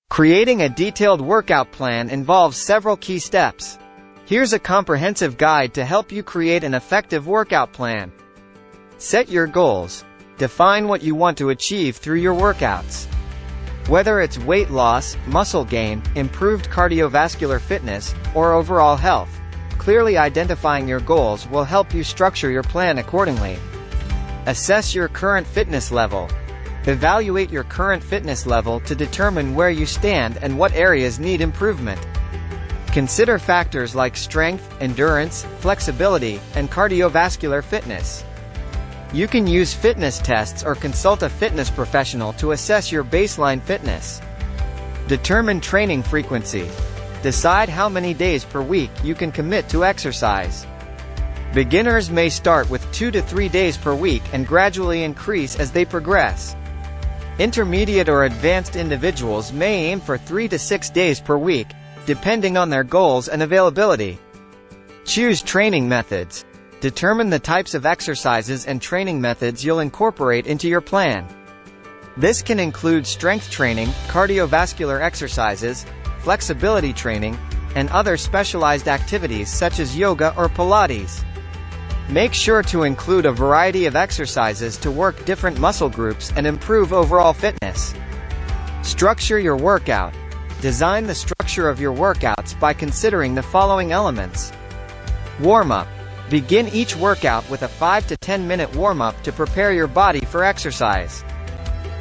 Creating a detailed workout plan involves several key steps. Here's a comprehensive guide to help you create an effective workout plan. Set your goals. Define what you want to achieve through your workouts. Whether it's weight loss, muscle gain, improved cardiovascular fitness, or overall health, clearly identifying your goals will help you structure your plan accordingly. Assess your current fitness level. Evaluate your current fitness level to determine where you stand and what areas need improvement. Consider factors like strength, endurance, flexibility, and cardiovascular fitness. You can use fitness tests or consult a fitness professional to assess your baseline fitness. Determine training frequency. Decide how many days per week you can commit to exercise. Beginners may start with 2 to 3 days per week and gradually increase as they progress. Intermediate or advanced individuals may aim for 3 to 6 days per week, depending on their goals and availability. Choose training methods. Determine the types of exercises and training methods you'll incorporate into your plan. This can include strength training, cardiovascular exercises, flexibility training, and other specialized activities such as yoga or Pilates. Make sure to include a variety of exercises to work different muscle groups and improve overall fitness. Structure your workout. Design the structure of your workouts by considering the following elements. Warm-up. Begin each workout with a 5 to 10 minute warm-up to prepare your body for exercise.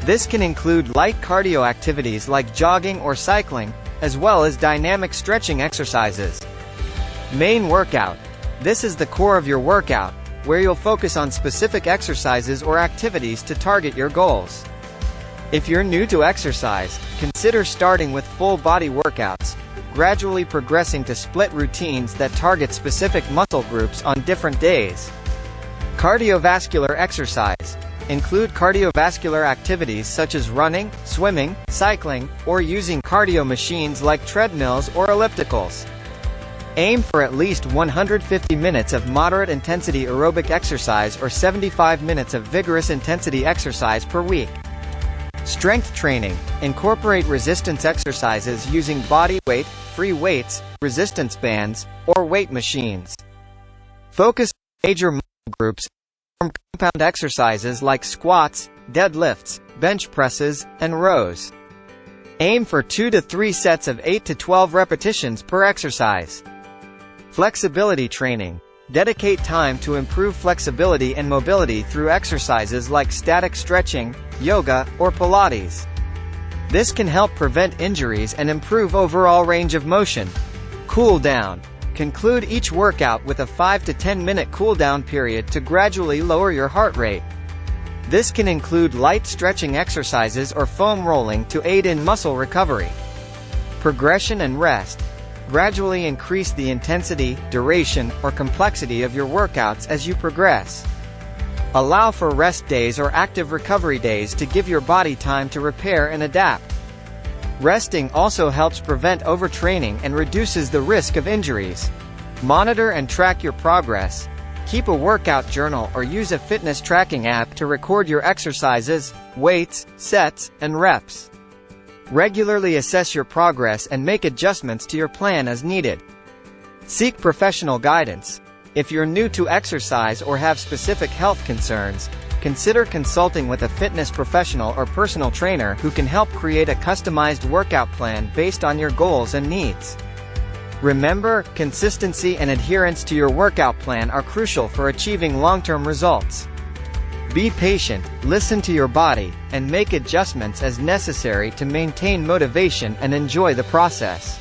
This can include light cardio activities like jogging or cycling, as well as dynamic stretching exercises. Main workout. This is the core of your workout, where you'll focus on specific exercises or activities to target your goals. If you're new to exercise, consider starting with full body workouts, gradually progressing to split routines that target specific muscle groups on different days. Cardiovascular exercise. Include cardiovascular activities such as running, swimming, cycling, or using cardio machines like treadmills or ellipticals. Aim for at least 150 minutes of moderate intensity aerobic exercise or 75 minutes of vigorous intensity exercise per week. Strength training. Incorporate resistance exercises using body weight, free weights, resistance bands, or weight machines. Focus on major muscle groups. Perform compound exercises like squats, deadlifts, bench presses, and rows. Aim for 2 to 3 sets of 8 to 12 repetitions per exercise. Flexibility training. Dedicate time to improve flexibility and mobility through exercises like static stretching, yoga, or Pilates. This can help prevent injuries and improve overall range of motion. Cool down. Conclude each workout with a 5 to 10 minute cool down period to gradually lower your heart rate. This can include light stretching exercises or foam rolling to aid in muscle recovery. Progression and rest. Gradually increase the intensity, duration, or complexity of your workouts as you progress. Allow for rest days or active recovery days to give your body time to repair and adapt. Resting also helps prevent overtraining and reduces the risk of injuries. Monitor and track your progress. Keep a workout journal or use a fitness tracking app to record your exercises, weights, sets, and reps. Regularly assess your progress and make adjustments to your plan as needed. Seek professional guidance. If you're new to exercise or have specific health concerns, consider consulting with a fitness professional or personal trainer who can help create a customized workout plan based on your goals and needs. Remember, consistency and adherence to your workout plan are crucial for achieving long-term results. Be patient, listen to your body, and make adjustments as necessary to maintain motivation and enjoy the process.